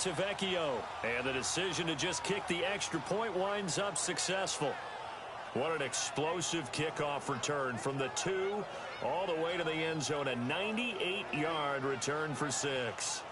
And the decision to just kick the extra point winds up successful. What an explosive kickoff return from the 2 all the way to the end zone. A 98-yard return for 6.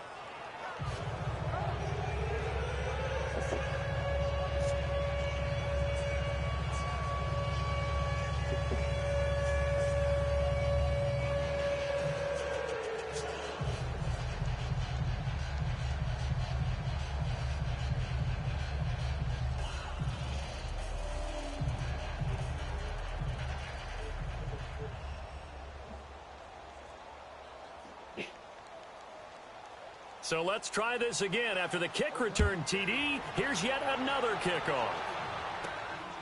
So let's try this again. After the kick return TD, here's yet another kickoff.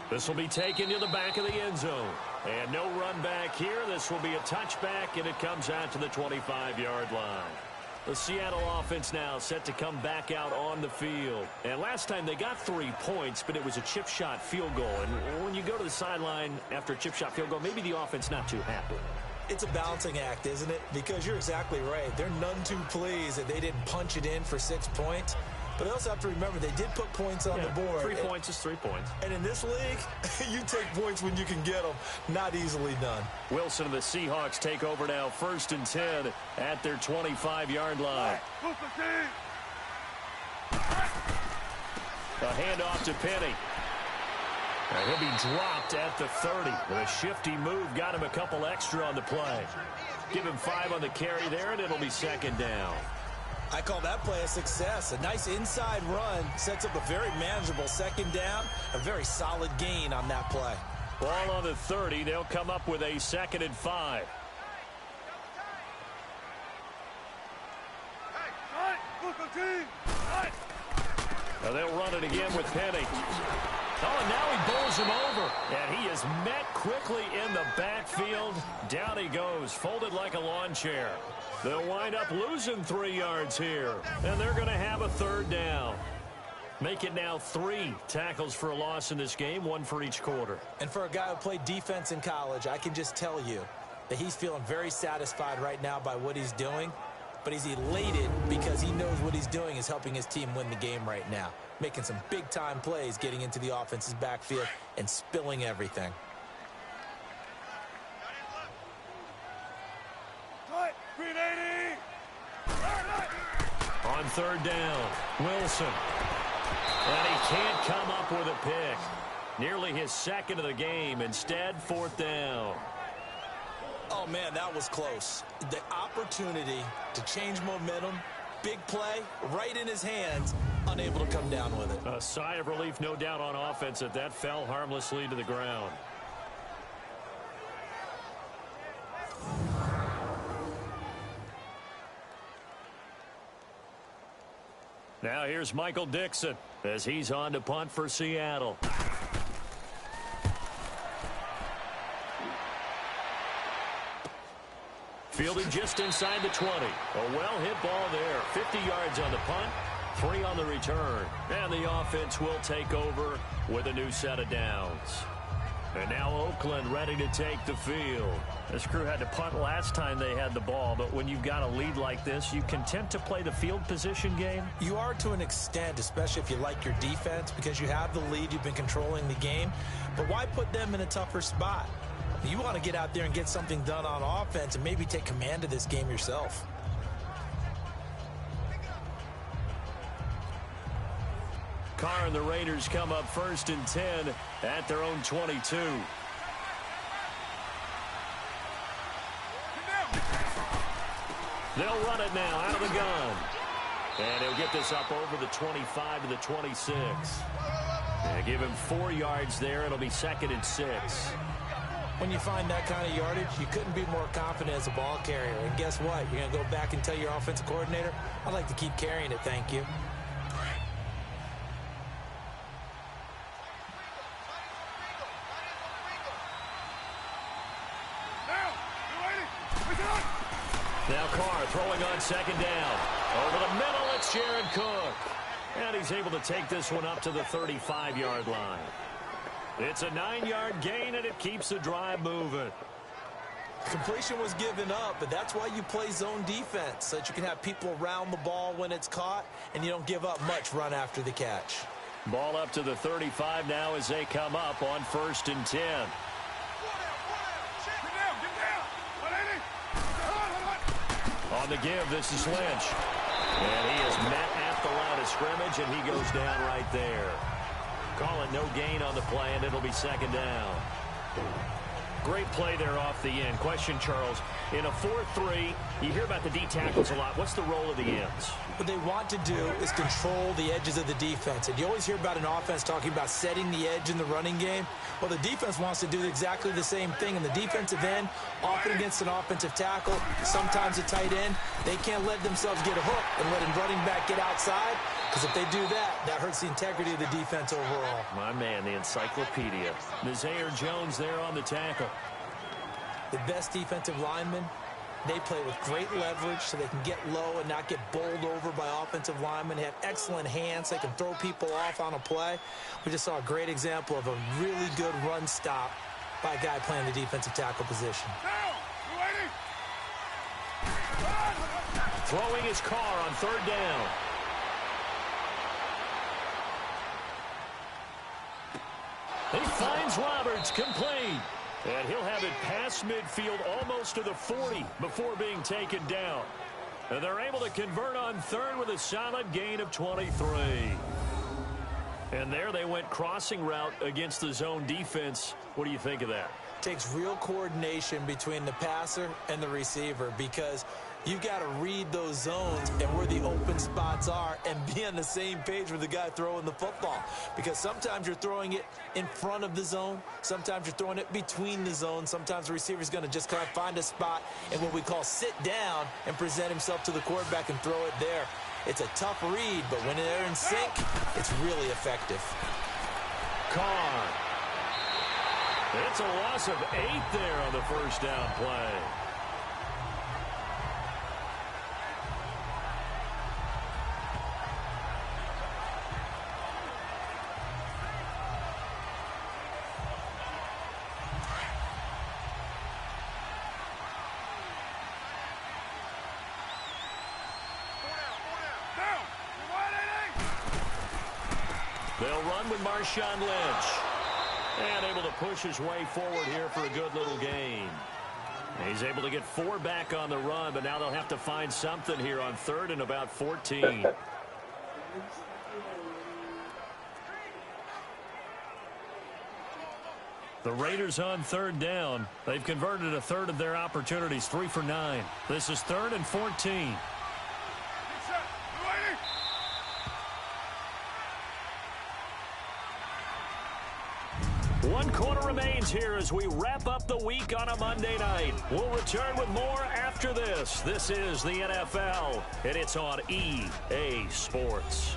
This will be taken to the back of the end zone. And no run back here. This will be a touchback, and it comes out to the 25-yard line. The Seattle offense now set to come back out on the field. And last time they got 3 points, but it was a chip shot field goal. And when you go to the sideline after a chip shot field goal, maybe the offense not too happy. It's a balancing act, isn't it? Because you're exactly right. They're none too pleased that they didn't punch it in for 6 points. But they also have to remember they did put points on the board. 3 points is 3 points. And in this league, you take points when you can get them. Not easily done. Wilson and the Seahawks take over now, 1st and 10 at their 25-yard line. A handoff to Penny. And he'll be dropped at the 30. With a shifty move, got him a couple extra on the play. Give him 5 on the carry there, and it'll be 2nd down. I call that play a success. A nice inside run sets up a very manageable 2nd down. A very solid gain on that play. Ball on the 30. They'll come up with a 2nd and 5. Now they'll run it again with Penny. Oh, and now he bowls him over. And he is met quickly in the backfield. Down he goes, folded like a lawn chair. They'll wind up losing 3 yards here. And they're going to have a 3rd down. Make it now 3 tackles for a loss in this game, 1 for each quarter. And for a guy who played defense in college, I can just tell you that he's feeling very satisfied right now by what he's doing. But he's elated because he knows what he's doing is helping his team win the game right now. Making some big-time plays, getting into the offense's backfield and spilling everything. On 3rd down, Wilson. And he can't come up with a pick. Nearly his 2nd of the game. Instead, 4th down. Oh, man, that was close. The opportunity to change momentum, big play, right in his hands, unable to come down with it. A sigh of relief, no doubt, on offense that fell harmlessly to the ground. Now here's Michael Dixon as he's on to punt for Seattle. Fielded just inside the 20. A well-hit ball there. 50 yards on the punt, 3 on the return. And the offense will take over with a new set of downs. And now Oakland ready to take the field. This crew had to punt last time they had the ball, but when you've got a lead like this, you content to play the field position game? You are to an extent, especially if you like your defense, because you have the lead, you've been controlling the game. But why put them in a tougher spot? You want to get out there and get something done on offense and maybe take command of this game yourself. Carr and the Raiders come up 1st and 10 at their own 22. They'll run it now out of the gun. And he'll get this up over the 25 to the 26. And give him 4 yards there. It'll be 2nd and 6. When you find that kind of yardage, you couldn't be more confident as a ball carrier. And guess what? You're going to go back and tell your offensive coordinator, I'd like to keep carrying it, thank you. Now Carr throwing on 2nd down. Over the middle, it's Jared Cook. And he's able to take this one up to the 35-yard line. It's a 9-yard gain, and it keeps the drive moving. Completion was given up, but that's why you play zone defense, so that you can have people around the ball when it's caught, and you don't give up much run after the catch. Ball up to the 35 now as they come up on 1st and 10. On the give, this is Lynch. And he is met at the line of scrimmage, and he goes down right there. Call it no gain on the play, and it'll be 2nd down. Great play there off the end. Question, Charles, in a 4-3, you hear about the D tackles a lot. What's the role of the ends? What they want to do is control the edges of the defense. And you always hear about an offense talking about setting the edge in the running game. Well, the defense wants to do exactly the same thing. In the defensive end, often against an offensive tackle, sometimes a tight end, they can't let themselves get a hook and let a running back get outside. Because if they do that, that hurts the integrity of the defense overall. My man, the encyclopedia. Nazaire Jones there on the tackle. The best defensive linemen, they play with great leverage so they can get low and not get bowled over by offensive linemen. They have excellent hands. They can throw people off on a play. We just saw a great example of a really good run stop by a guy playing the defensive tackle position. Throwing his car on 3rd down. He finds Roberts, complete. And he'll have it past midfield almost to the 40 before being taken down. And they're able to convert on 3rd with a solid gain of 23. And there they went crossing route against the zone defense. What do you think of that? Takes real coordination between the passer and the receiver, because you've got to read those zones and where the open spots are and be on the same page with the guy throwing the football. Because sometimes you're throwing it in front of the zone. Sometimes you're throwing it between the zones. Sometimes the receiver's going to just kind of find a spot and what we call sit down and present himself to the quarterback and throw it there. It's a tough read, but when they're in sync, it's really effective. Carr. It's a loss of 8 there on the 1st down play. They'll run with Marshawn Lynch. And able to push his way forward here for a good little gain. He's able to get 4 back on the run, but now they'll have to find something here on 3rd and about 14. The Raiders on 3rd down. They've converted a 1/3 of their opportunities, 3 for 9. This is 3rd and 14. One quarter remains here as we wrap up the week on a Monday night. We'll return with more after this. This is the NFL, and it's on EA Sports.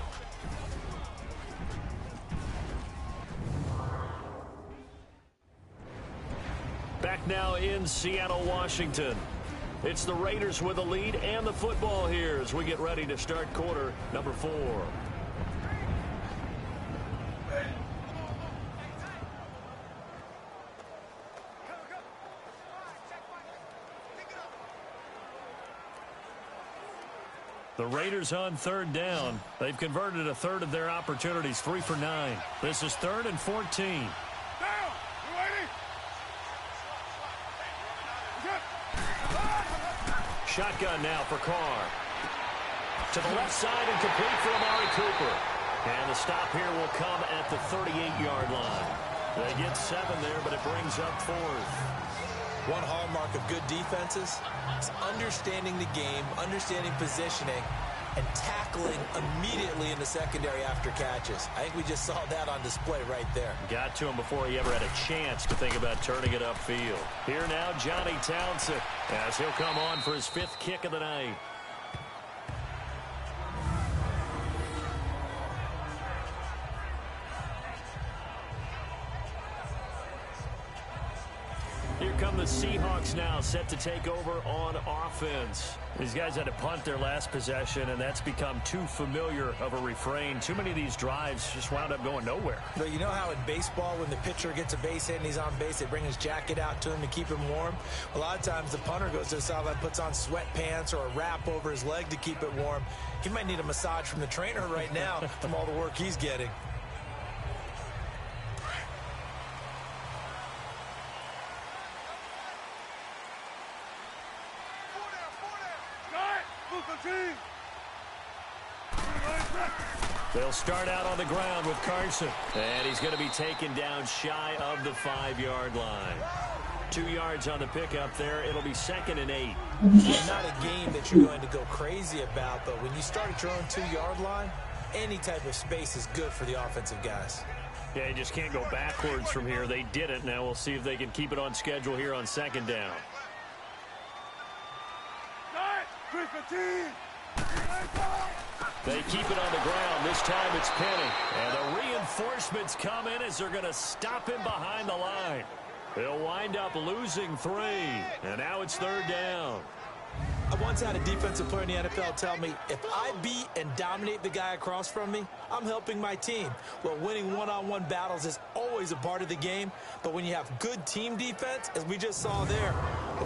Back now in Seattle, Washington. It's the Raiders with the lead and the football here as we get ready to start quarter number 4. The Raiders on 3rd down. They've converted a 1/3 of their opportunities, 3 for 9. This is 3rd and 14. Shotgun now for Carr. To the left side and complete for Amari Cooper. And the stop here will come at the 38-yard line. They get 7 there, but it brings up 4th. One hallmark of good defenses is understanding the game, understanding positioning, and tackling immediately in the secondary after catches. I think we just saw that on display right there. Got to him before he ever had a chance to think about turning it upfield. Here now, Johnny Townsend, as he'll come on for his 5th kick of the night. Here comes come the Seahawks now, set to take over on offense. These guys had to punt their last possession, and that's become too familiar of a refrain. Too many of these drives just wound up going nowhere. But you know how in baseball, when the pitcher gets a base hit and he's on base, they bring his jacket out to him to keep him warm? A lot of times the punter goes to the sideline, puts on sweatpants or a wrap over his leg to keep it warm. He might need a massage from the trainer right now from all the work he's getting. They'll start out on the ground with Carson. And he's going to be taken down shy of the 5-yard line. 2 yards on the pickup there. It'll be 2nd and 8. It's not a game that you're going to go crazy about, but when you start at your own 2-yard line, any type of space is good for the offensive guys. Yeah, you just can't go backwards from here. They did it. Now we'll see if they can keep it on schedule here on 2nd down. They keep it on the ground. This time it's Penny. And the reinforcements come in as they're going to stop him behind the line. They'll wind up losing 3. And now it's 3rd down. I once had a defensive player in the NFL tell me, if I beat and dominate the guy across from me, I'm helping my team. Well, winning one-on-one battles is always a part of the game, but when you have good team defense, as we just saw there,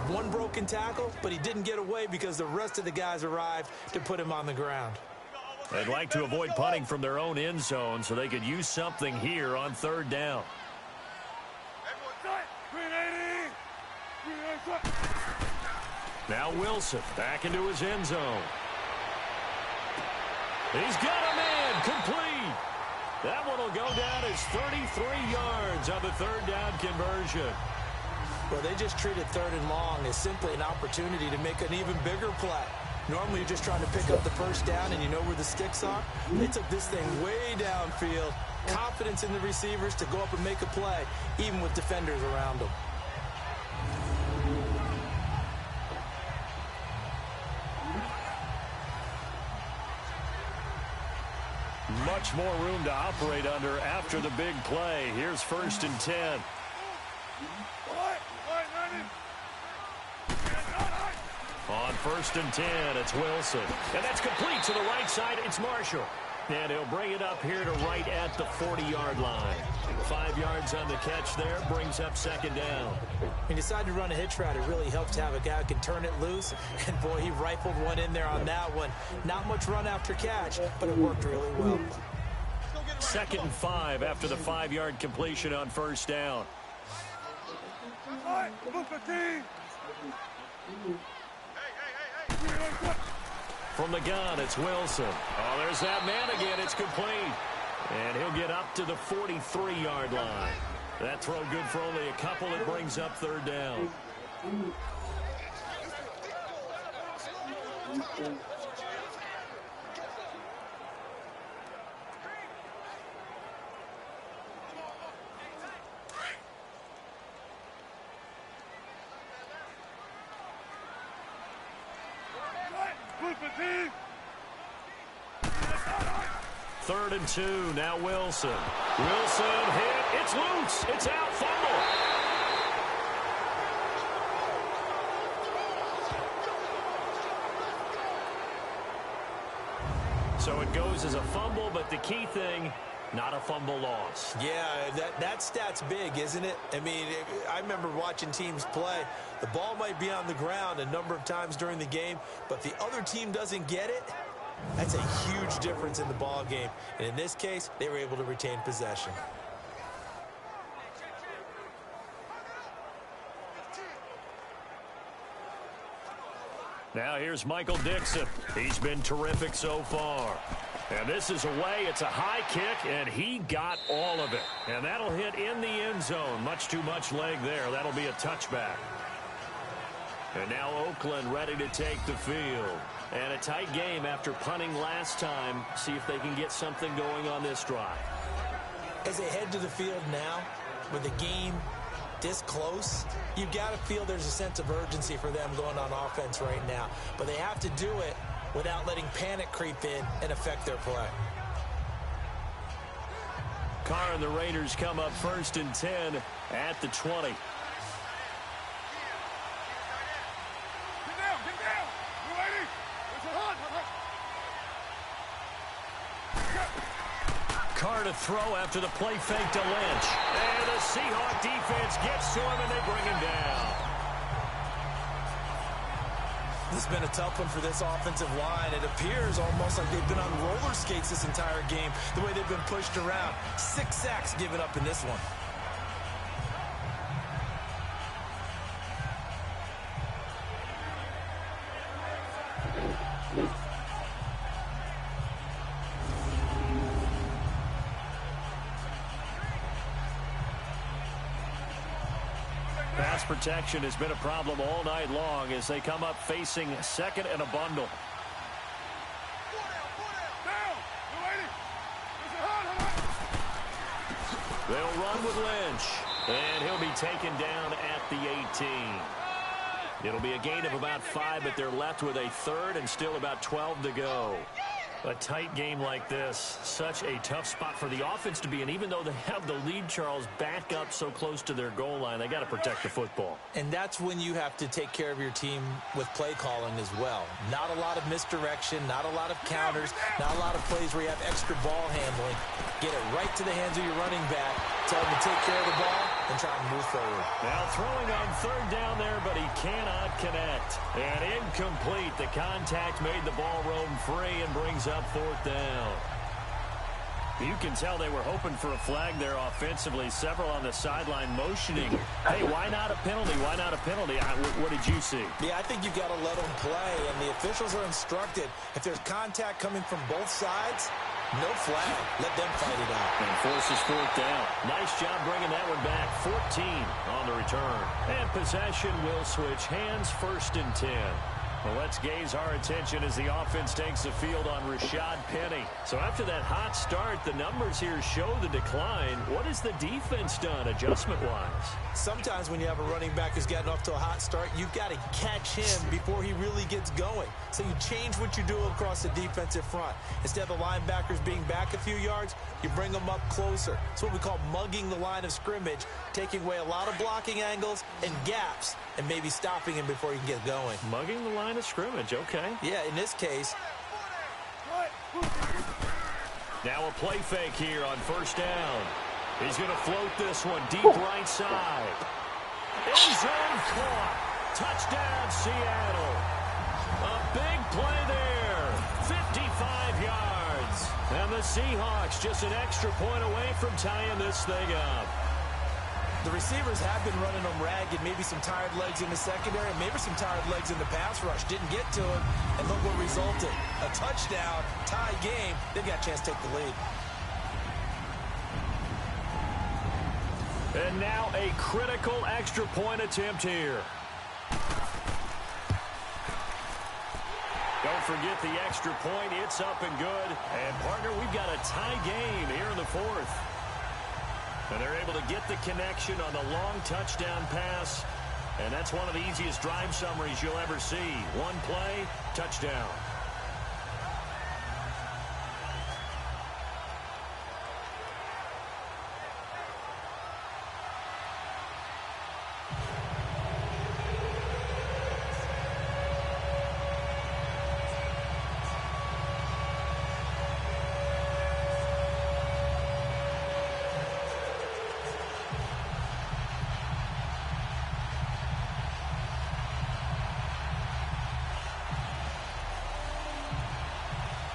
one broken tackle, but he didn't get away because the rest of the guys arrived to put him on the ground. They'd like to avoid punting from their own end zone so they could use something here on 3rd down. Now Wilson back into his end zone. He's got a man complete. That one will go down as 33 yards on the 3rd down conversion. Well, they just treated 3rd and long as simply an opportunity to make an even bigger play. Normally you're just trying to pick up the 1st down and you know where the sticks are. They took this thing way downfield. Confidence in the receivers to go up and make a play, even with defenders around them. Much more room to operate under after the big play. Here's 1st and 10. On 1st and 10, it's Wilson. And that's complete to the right side. It's Marshall. And he'll bring it up here to right at the 40-yard line. 5 yards on the catch there. Brings up 2nd down. He decided to run a hitch route. It really helps to have a guy who can turn it loose. And, boy, he rifled one in there on that one. Not much run after catch, but it worked really well. 2nd and 5 after the 5-yard completion on 1st down. From the gun, it's Wilson. Oh, there's that man again. It's complete. And he'll get up to the 43-yard line. That throw good for only a couple. It brings up 3rd down. Third and 2, now Wilson. Wilson hit, it's loose, it's out, fumble. So it goes as a fumble, but the key thing, not a fumble loss. Yeah, that stat's big, isn't it? I mean, I remember watching teams play. The ball might be on the ground a number of times during the game, but the other team doesn't get it. That's a huge difference in the ball game. And in this case, they were able to retain possession. Now here's Michael Dixon. He's been terrific so far. And this is away. It's a high kick, and he got all of it. And that'll hit in the end zone. Much too much leg there. That'll be a touchback. And now Oakland ready to take the field. And a tight game after punting last time. See if they can get something going on this drive. As they head to the field now, with the game this close, you've got to feel there's a sense of urgency for them going on offense right now. But they have to do it without letting panic creep in and affect their play. Carr and the Raiders come up 1st and 10 at the 20. Carr to throw after the play fake to Lynch. And the Seahawks defense gets to him, and they bring him down. This has been a tough one for this offensive line. It appears almost like they've been on roller skates this entire game, the way they've been pushed around. 6 sacks given up in this one. Pass protection has been a problem all night long as they come up facing second and a bundle. They'll run with Lynch, and he'll be taken down at the 18. It'll be a gain of about 5, but they're left with a third and still about 12 to go. A tight game like this, such a tough spot for the offense to be in. Even though they have the lead, Charles, back up so close to their goal line, they got to protect the football. And that's when you have to take care of your team with play calling as well. Not a lot of misdirection, not a lot of counters, not a lot of plays where you have extra ball handling. Get it right to the hands of your running back, tell him to take care of the ball, and try and move forward. Now throwing on third down there, but he cannot connect. And incomplete. The contact made the ball roam free and brings up fourth down. You can tell they were hoping for a flag there offensively. Several on the sideline motioning. Hey, why not a penalty? Why not a penalty? What did you see? Yeah, I think you've got to let them play, and the officials are instructed. If there's contact coming from both sides, no flag. Let them fight it out. And forces fourth down. Nice job bringing that one back. 14 on the return. And possession will switch hands, 1st and 10. Well, let's gaze our attention as the offense takes the field on Rashad Penny. So after that hot start, the numbers here show the decline. What has the defense done adjustment-wise? Sometimes when you have a running back who's gotten off to a hot start, you've got to catch him before he really gets going. So you change what you do across the defensive front. Instead of the linebackers being back a few yards, you bring them up closer. It's what we call mugging the line of scrimmage, taking away a lot of blocking angles and gaps, and maybe stopping him before he can get going. Mugging the line of scrimmage, okay. Yeah, in this case. Now a play fake here on 1st down. He's going to float this one deep right side. End zone caught. Touchdown, Seattle. A big play there. 55 yards. And the Seahawks just an extra point away from tying this thing up. The receivers have been running them ragged. Maybe some tired legs in the secondary, maybe some tired legs in the pass rush. Didn't get to him, and look what resulted. A touchdown, tie game. They've got a chance to take the lead. And now a critical extra point attempt here. Don't forget the extra point. It's up and good. And, partner, we've got a tie game here in the 4th. And they're able to get the connection on the long touchdown pass. And that's one of the easiest drive summaries you'll ever see. One play, touchdown.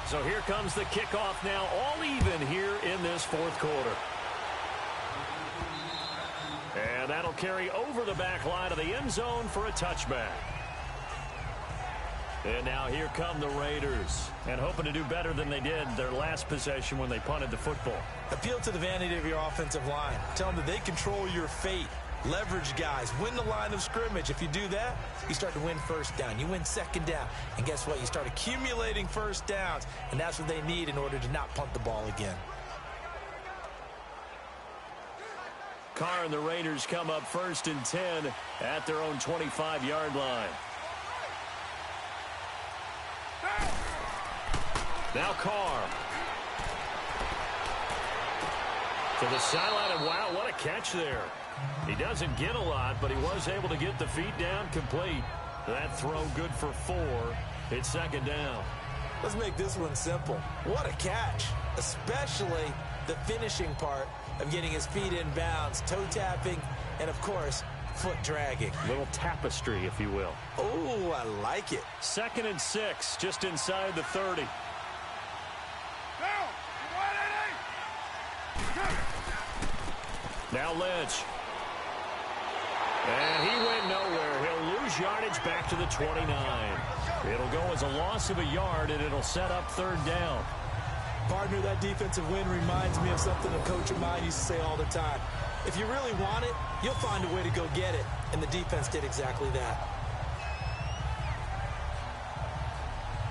So here comes the kickoff now, all even here in this 4th quarter. And that'll carry over the back line of the end zone for a touchback. And now here come the Raiders, and hoping to do better than they did their last possession when they punted the football. Appeal to the vanity of your offensive line. Tell them that they control your fate. Leverage guys. Win the line of scrimmage. If you do that, you start to win 1st down. You win 2nd down. And guess what? You start accumulating 1st downs. And that's what they need in order to not punt the ball again. Carr and the Raiders come up 1st and 10 at their own 25-yard line. Now Carr. To the sideline, and wow, what a catch there. He doesn't get a lot, but he was able to get the feet down complete. That throw good for 4. It's 2nd down. Let's make this one simple. What a catch, especially the finishing part of getting his feet in bounds, toe tapping, and, of course, foot dragging. Little tapestry, if you will. Oh, I like it. 2nd and 6, just inside the 30. Now Lynch. And he went nowhere. He'll lose yardage back to the 29. It'll go as a loss of a yard, and it'll set up 3rd down. Partner, that defensive win reminds me of something a coach of mine used to say all the time. If you really want it, you'll find a way to go get it. And the defense did exactly that.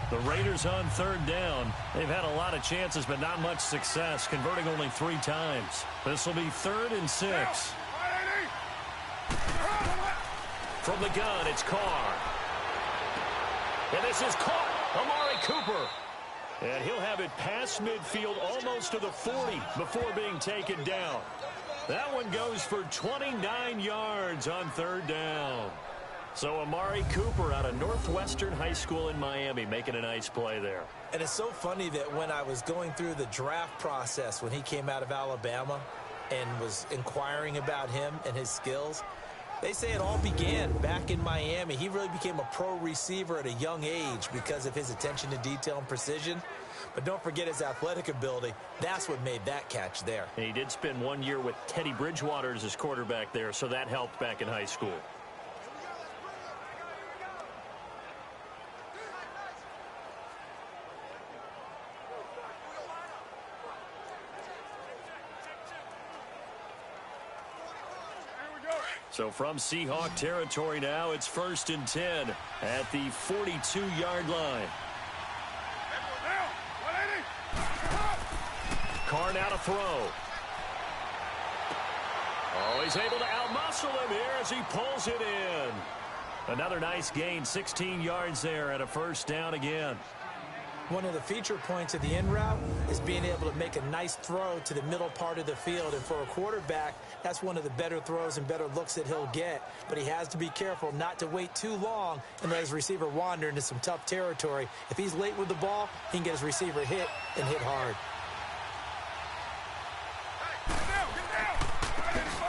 The Raiders on 3rd down. They've had a lot of chances, but not much success, converting only 3 times. This will be 3rd and 6. From the gun, it's Carr. And this is caught. Amari Cooper. And he'll have it past midfield almost to the 40 before being taken down. That one goes for 29 yards on 3rd down. So Amari Cooper out of Northwestern High School in Miami making a nice play there. And it's so funny that when I was going through the draft process when he came out of Alabama and was inquiring about him and his skills, they say it all began back in Miami. He really became a pro receiver at a young age because of his attention to detail and precision. But don't forget his athletic ability. That's what made that catch there. And he did spend 1 year with Teddy Bridgewater as his quarterback there, so that helped back in high school. So from Seahawk territory now, it's 1st and 10 at the 42-yard line. Carr now to throw. Oh, he's able to outmuscle him here as he pulls it in. Another nice gain, 16 yards there and a 1st down again. One of the feature points of the in route is being able to make a nice throw to the middle part of the field. And for a quarterback, that's one of the better throws and better looks that he'll get. But he has to be careful not to wait too long and let his receiver wander into some tough territory. If he's late with the ball, he can get his receiver hit and hit hard.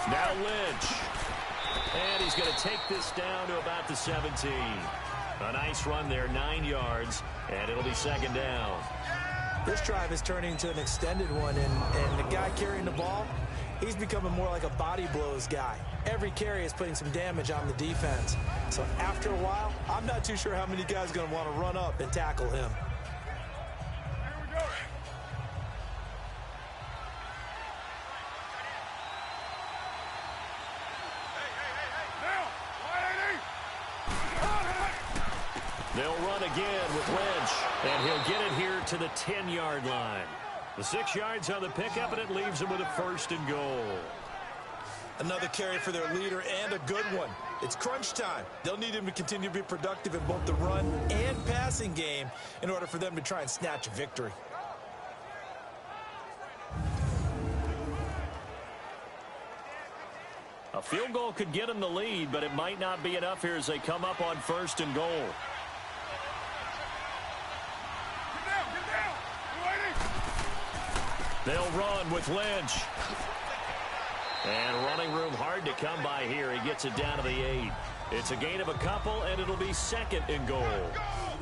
Now Lynch. And he's going to take this down to about the 17. A nice run there, 9 yards, and it'll be 2nd down. This drive is turning into an extended one, and the guy carrying the ball, he's becoming more like a body blows guy. Every carry is putting some damage on the defense. So after a while, I'm not too sure how many guys are going to want to run up and tackle him. They'll run again with Lynch, and he'll get it here to the 10-yard line. The 6 yards on the pickup, and it leaves him with a 1st and goal. Another carry for their leader, and a good one. It's crunch time. They'll need him to continue to be productive in both the run and passing game in order for them to try and snatch a victory. A field goal could get them the lead, but it might not be enough here as they come up on 1st and goal. They'll run with Lynch. And running room hard to come by here. He gets it down to the 8. It's a gain of a couple, and it'll be 2nd and goal.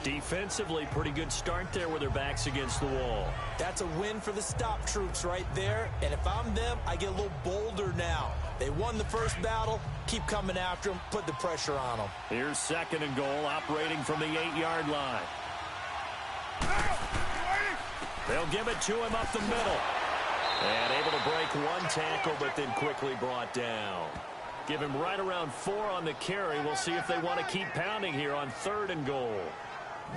Defensively, pretty good start there with their backs against the wall. That's a win for the stop troops right there. And if I'm them, I get a little bolder now. They won the first battle. Keep coming after them. Put the pressure on them. Here's 2nd and goal, operating from the 8-yard line. They'll give it to him up the middle. And able to break one tackle, but then quickly brought down. Give him right around 4 on the carry. We'll see if they want to keep pounding here on 3rd and goal.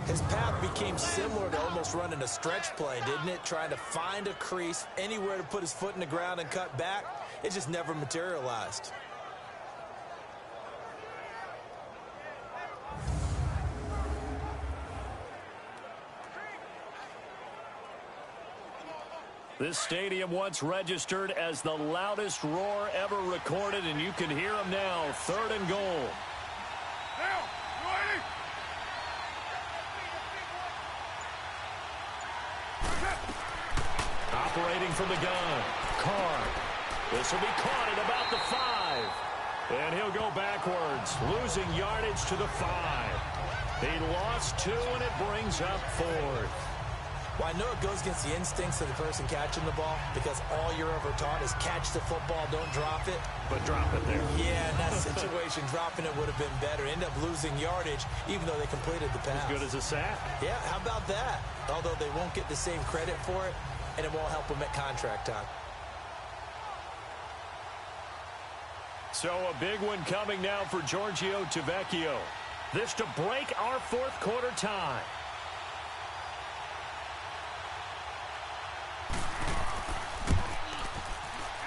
His path became similar to almost running a stretch play, didn't it? Trying to find a crease, anywhere to put his foot in the ground and cut back. It just never materialized. This stadium once registered as the loudest roar ever recorded, and you can hear them now. 3rd and goal. operating from the gun. Carr. This will be caught at about the 5. And he'll go backwards, losing yardage to the 5. He lost 2, and it brings up 4th. Well, I know it goes against the instincts of the person catching the ball because all you're ever taught is catch the football, don't drop it. But drop it there. Yeah, in that situation, dropping it would have been better. End up losing yardage, even though they completed the pass. As good as a sack. Yeah, how about that? Although they won't get the same credit for it, and it won't help them at contract time. So a big one coming now for Giorgio Tavecchio. This to break our fourth quarter tie.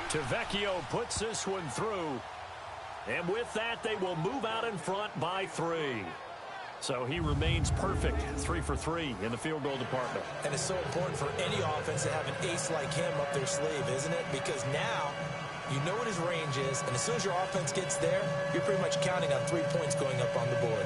Tavecchio puts this one through. And with that, they will move out in front by 3. So he remains perfect, 3 for 3 in the field goal department. And it's so important for any offense to have an ace like him up their sleeve, isn't it? Because now you know what his range is, and as soon as your offense gets there, you're pretty much counting on 3 points going up on the board.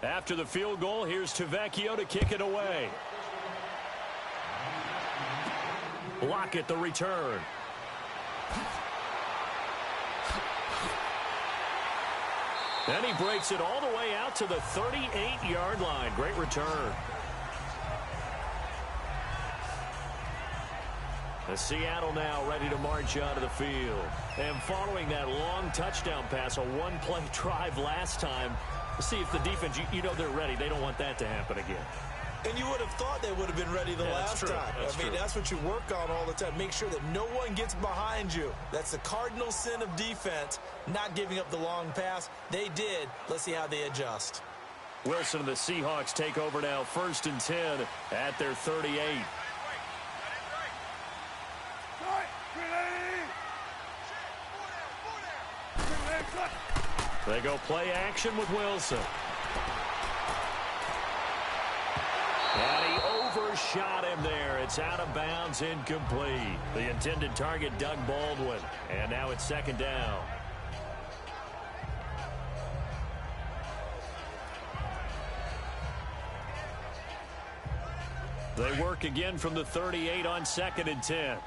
After the field goal, here's Tavecchio to kick it away. Lockett the return. And he breaks it all the way out to the 38-yard line. Great return. Seattle now ready to march onto the field. And following that long touchdown pass, a one-play drive last time, see if the defense, you know they're ready. They don't want that to happen again. And you would have thought they would have been ready the last time. I mean, that's what you work on all the time. Make sure that no one gets behind you. That's the cardinal sin of defense, not giving up the long pass. They did. Let's see how they adjust. Wilson and the Seahawks take over now, 1st and 10 at their 38. They go play action with Wilson. And he overshot him there. It's out of bounds, incomplete. The intended target, Doug Baldwin. And now it's 2nd down. They work again from the 38 on 2nd and 10.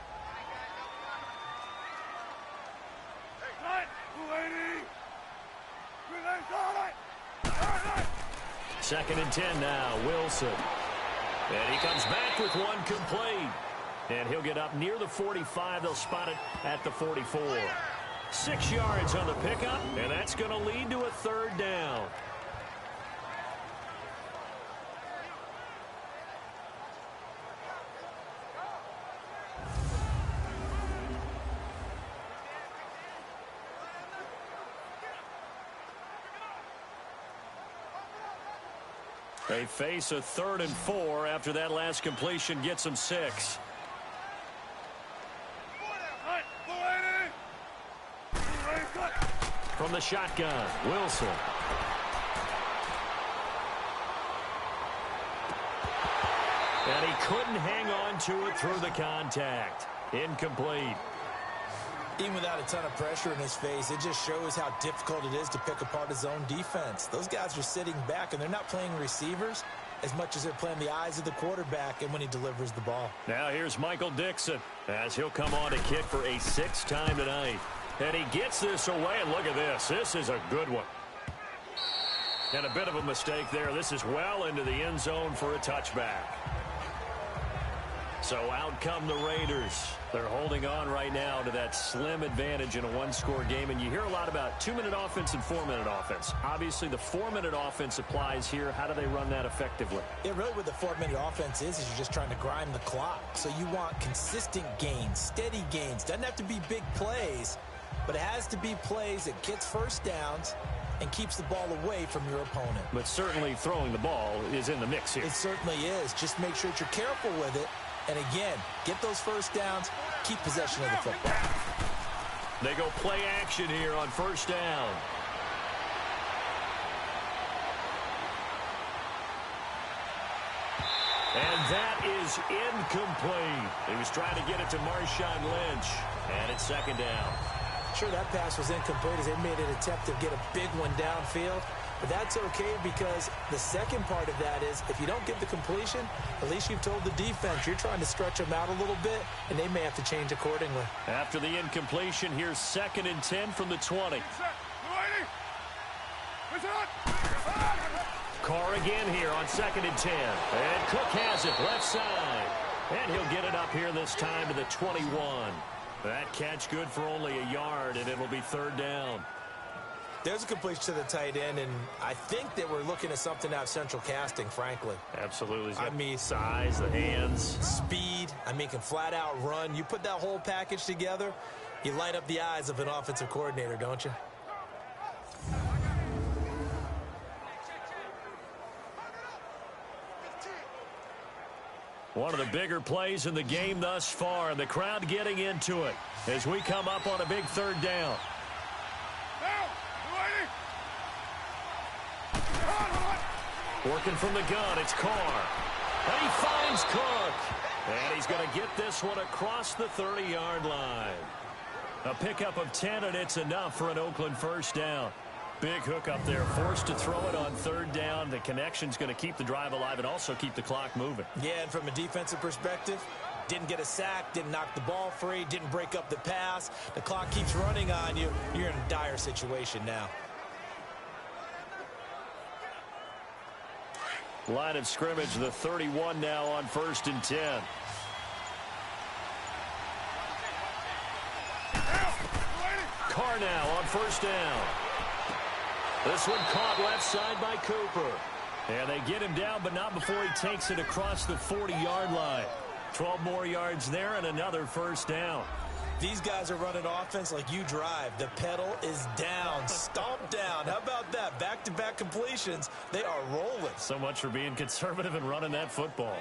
2nd and 10 now, Wilson. And he comes back with one complete. And he'll get up near the 45. They'll spot it at the 44. 6 yards on the pickup, and that's going to lead to a 3rd down. They face a 3rd and 4 after that last completion gets them 6. From the shotgun, Wilson. And he couldn't hang on to it through the contact. Incomplete. Even without a ton of pressure in his face, it just shows how difficult it is to pick apart his own defense. Those guys are sitting back, and they're not playing receivers as much as they're playing the eyes of the quarterback and when he delivers the ball. Now here's Michael Dixon as he'll come on to kick for a 6th time tonight. And he gets this away, and look at this. This is a good one. And a bit of a mistake there. This is well into the end zone for a touchback. So out come the Raiders. They're holding on right now to that slim advantage in a one-score game. And you hear a lot about 2-minute offense and 4-minute offense. Obviously, the 4-minute offense applies here. How do they run that effectively? Yeah, really what the 4-minute offense is you're just trying to grind the clock. So you want consistent gains, steady gains. Doesn't have to be big plays, but it has to be plays that gets first downs and keeps the ball away from your opponent. But certainly throwing the ball is in the mix here. It certainly is. Just make sure that you're careful with it. And again, get those first downs, keep possession of the football. They go play action here on 1st down. And that is incomplete. He was trying to get it to Marshawn Lynch. And it's second down. Sure, that pass was incomplete as they made an attempt to get a big one downfield. But that's okay because the second part of that is if you don't get the completion, at least you've told the defense you're trying to stretch them out a little bit, and they may have to change accordingly. After the incompletion, here's 2nd and 10 from the 20. Carr again here on 2nd and 10. And Cook has it left side. And he'll get it up here this time to the 21. That catch good for only a yard, and it'll be 3rd down. There's a completion to the tight end, and I think that we're looking at something out of central casting, frankly. Absolutely. I mean, size, the hands. Speed. I mean, can flat out run. You put that whole package together, you light up the eyes of an offensive coordinator, don't you? One of the bigger plays in the game thus far, and the crowd getting into it as we come up on a big 3rd down. Working from the gun, it's Carr. And he finds Cook. And he's going to get this one across the 30-yard line. A pickup of 10, and it's enough for an Oakland 1st down. Big hook up there, forced to throw it on 3rd down. The connection's going to keep the drive alive and also keep the clock moving. Yeah, and from a defensive perspective, didn't get a sack, didn't knock the ball free, didn't break up the pass. The clock keeps running on you. You're in a dire situation now. Line of scrimmage, the 31 now on 1st and 10. Carr now on 1st down. This one caught left side by Cooper. And they get him down, but not before he takes it across the 40-yard line. 12 more yards there and another 1st down. These guys are running offense like you drive. The pedal is down, stomp down. How about that? Back-to-back completions. They are rolling. So much for being conservative and running that football.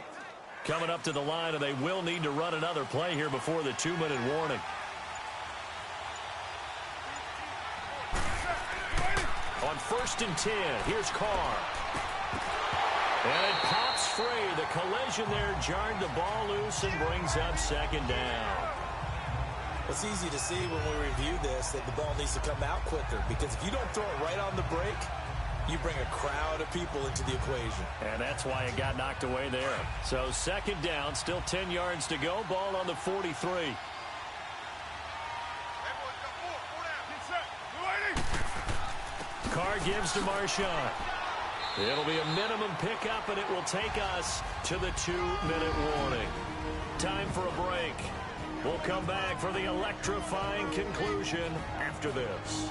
Coming up to the line, and they will need to run another play here before the 2-minute warning. On 1st and 10, here's Carr. And it pops free. The collision there jarred the ball loose and brings up 2nd down. It's easy to see when we review this that the ball needs to come out quicker because if you don't throw it right on the break, you bring a crowd of people into the equation. And that's why it got knocked away there. So 2nd down, still 10 yards to go. Ball on the 43. Carr gives to Marshawn. It'll be a minimum pickup, and it will take us to the 2-minute warning. Time for a break. We'll come back for the electrifying conclusion after this.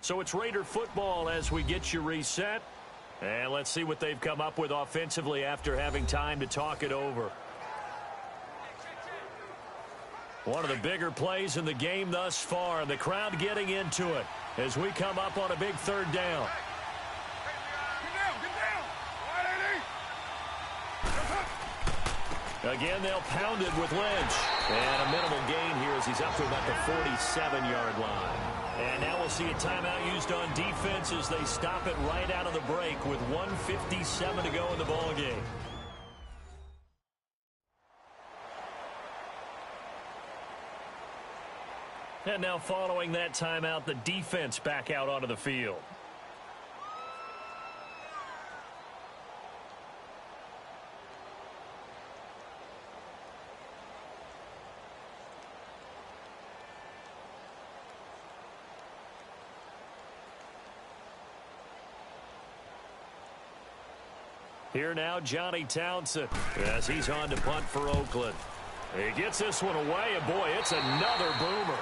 So it's Raider football as we get you reset. And let's see what they've come up with offensively after having time to talk it over. One of the bigger plays in the game thus far. The crowd getting into it as we come up on a big 3rd down. Again, they'll pound it with Lynch. And a minimal gain here as he's up to about the 47-yard line. And now we'll see a timeout used on defense as they stop it right out of the break with 1:57 to go in the ballgame. And now following that timeout, the defense back out onto the field. Here now, Johnny Townsend, as he's on to punt for Oakland. He gets this one away, and boy, it's another boomer.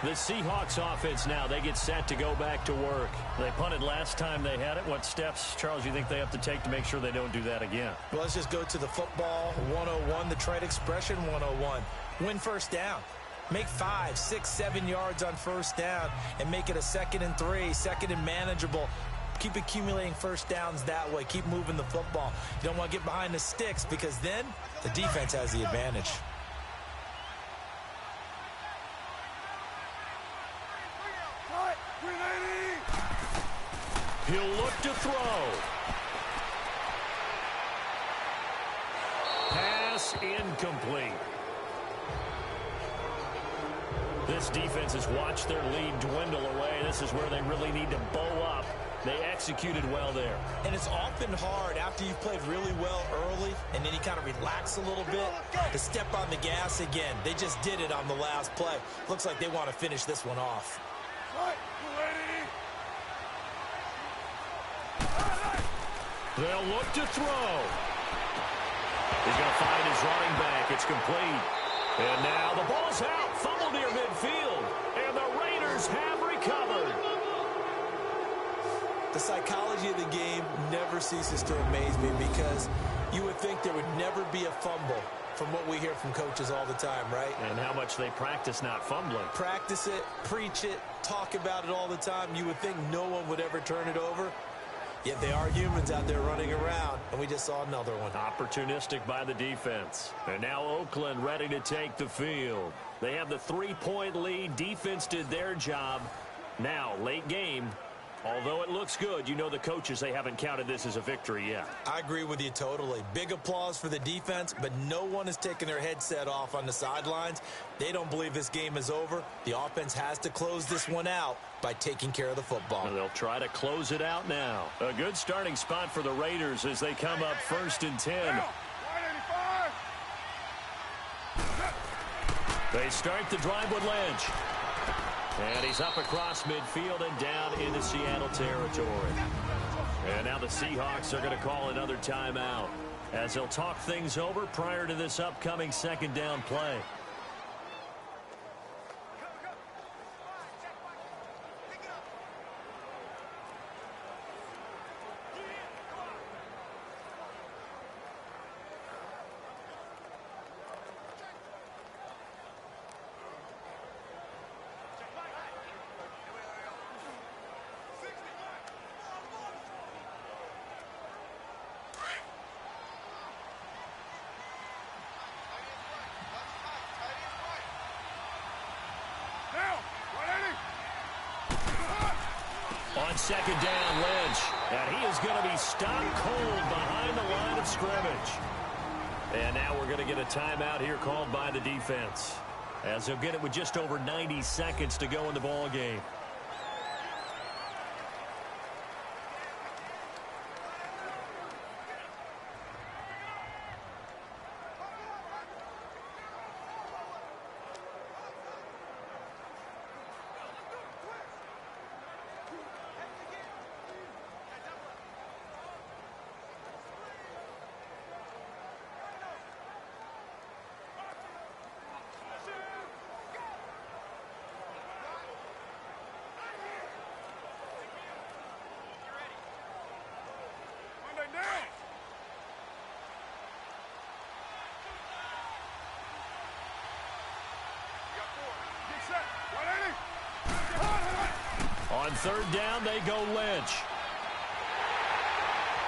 The Seahawks offense now, they get set to go back to work. They punted last time they had it. What steps, Charles, you think they have to take to make sure they don't do that again? Well, let's just go to the football 101, the trade expression 101. Win 1st down. Make 5, 6, 7 yards on 1st down and make it a 2nd and 3, 2nd and manageable. Keep accumulating 1st downs that way. Keep moving the football. You don't want to get behind the sticks because then the defense has the advantage. He'll look to throw. Pass incomplete. This defense has watched their lead dwindle away. This is where they really need to bow up. They executed well there. And it's often hard after you've played really well early and then you kind of relax a little bit to step on the gas again. They just did it on the last play. Looks like they want to finish this one off. They'll look to throw. He's going to find his running back. It's complete. And now the ball's out. Fumble near midfield. And the Raiders have recovered. The psychology of the game never ceases to amaze me because you would think there would never be a fumble from what we hear from coaches all the time, right? And how much they practice not fumbling. Practice it, preach it, talk about it all the time. You would think no one would ever turn it over. Yet they are humans out there running around, and we just saw another one. Opportunistic by the defense. And now Oakland ready to take the field. They have the 3-point lead. Defense did their job. Now, late game. Although it looks good, you know the coaches, they haven't counted this as a victory yet. I agree with you totally. Big applause for the defense, but no one is taking their headset off on the sidelines. They don't believe this game is over. The offense has to close this one out by taking care of the football. And they'll try to close it out now. A good starting spot for the Raiders as they come up 1st and 10. They start the drive with Lynch. And he's up across midfield and down into Seattle territory. And now the Seahawks are going to call another timeout as they'll talk things over prior to this upcoming 2nd down play. On 2nd down, Lynch. And he is going to be stopped cold behind the line of scrimmage. And now we're going to get a timeout here called by the defense, as they'll get it with just over 90 seconds to go in the ball game. On 3rd down, they go Lynch.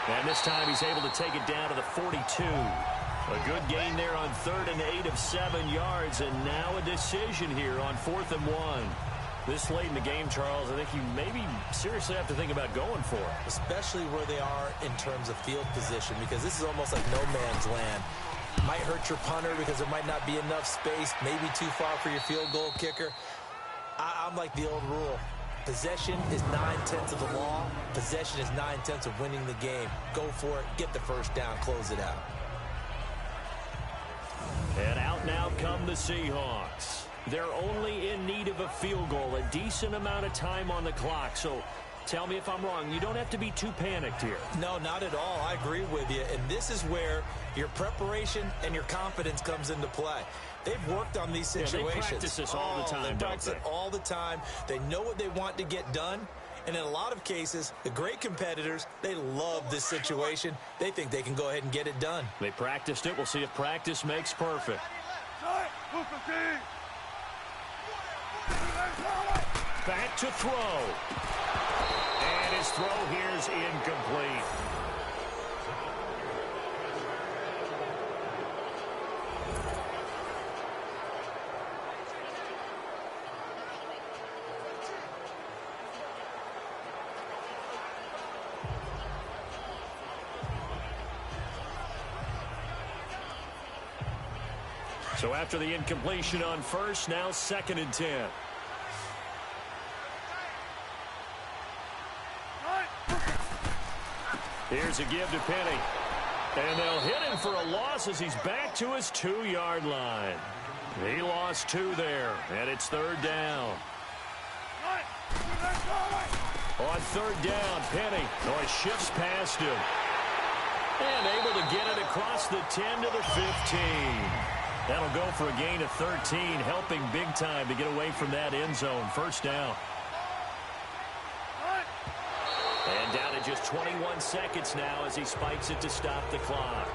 And this time he's able to take it down to the 42. A good gain there on 3rd and 8 of 7 yards. And now a decision here on 4th and 1. This late in the game, Charles, I think you maybe seriously have to think about going for it. Especially where they are in terms of field position, because this is almost like no man's land. Might hurt your punter because there might not be enough space, maybe too far for your field goal kicker. I'm like the old rule. Possession is 9/10 of the law. Possession is 9/10 of winning the game. Go for it. Get the 1st down. Close it out. And out now come the Seahawks. They're only in need of a field goal, a decent amount of time on the clock. So tell me if I'm wrong. You don't have to be too panicked here. No, not at all. I agree with you. And this is where your preparation and your confidence comes into play. They've worked on these situations. Yeah, they practice this all the time. They practice it all the time. They know what they want to get done. And in a lot of cases, the great competitors, they love this situation. They think they can go ahead and get it done. They practiced it. We'll see if practice makes perfect. Back to throw. And his throw here is incomplete. So after the incompletion on first, now 2nd and 10. Here's a give to Penny. And they'll hit him for a loss as he's back to his 2-yard line. He lost 2 there, and it's 3rd down. On 3rd down, Penny shifts past him. And able to get it across the 10 to the 15. That'll go for a gain of 13, helping big time to get away from that end zone. 1st down. And down to just 21 seconds now as he spikes it to stop the clock.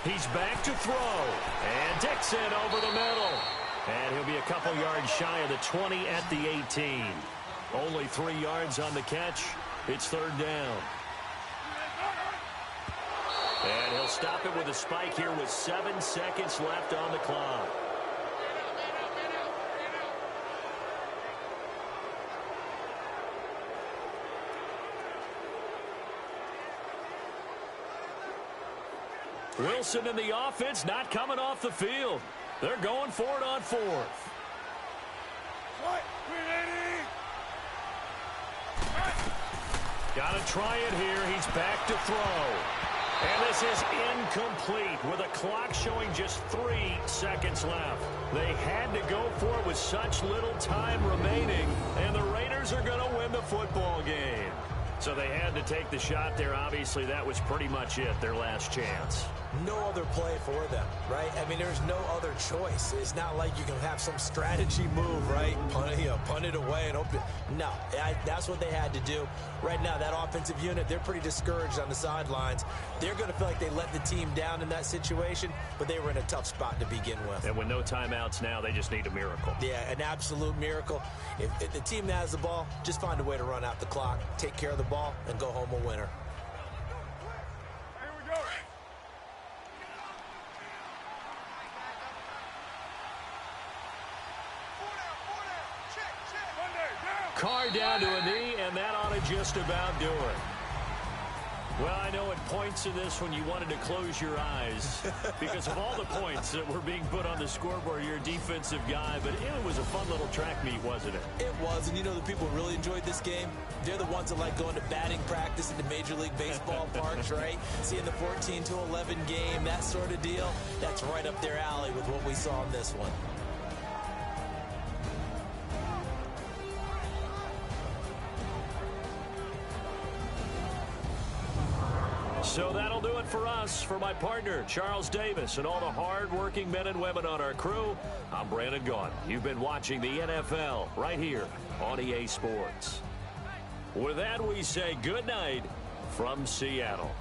He's back to throw. And Dixon over the middle. And he'll be a couple yards shy of the 20 at the 18. Only 3 yards on the catch. It's 3rd down. And he'll stop it with a spike here with 7 seconds left on the clock. Wilson in the offense not coming off the field. They're going for it on 4th. Got to try it here. He's back to throw. And this is incomplete with a clock showing just 3 seconds left. They had to go for it with such little time remaining, and the Raiders are going to win the football game. So they had to take the shot there. Obviously, that was pretty much it, their last chance. No other play for them, right? I mean, there's no other choice. It's not like you can have some strategy move, right? Punt it away and open. No, that's what they had to do. Right now, that offensive unit, they're pretty discouraged on the sidelines. They're going to feel like they let the team down in that situation, but they were in a tough spot to begin with. And with no timeouts now, they just need a miracle. Yeah, an absolute miracle. If the team has the ball, just find a way to run out the clock, take care of the ball, and go home a winner. Carr down to a knee, and that ought to just about do it. Well, I know at points in this when you wanted to close your eyes because of all the points that were being put on the scoreboard. You're a defensive guy, but it was a fun little track meet, wasn't it? It was, and you know the people who really enjoyed this game? They're the ones that like going to batting practice in the Major League Baseball parks, right? Seeing the 14-11 game, that sort of deal. That's right up their alley with what we saw in this one. So that'll do it for us. For my partner, Charles Davis, and all the hard-working men and women on our crew, I'm Brandon Gaudin. You've been watching the NFL right here on EA Sports. With that, we say good night from Seattle.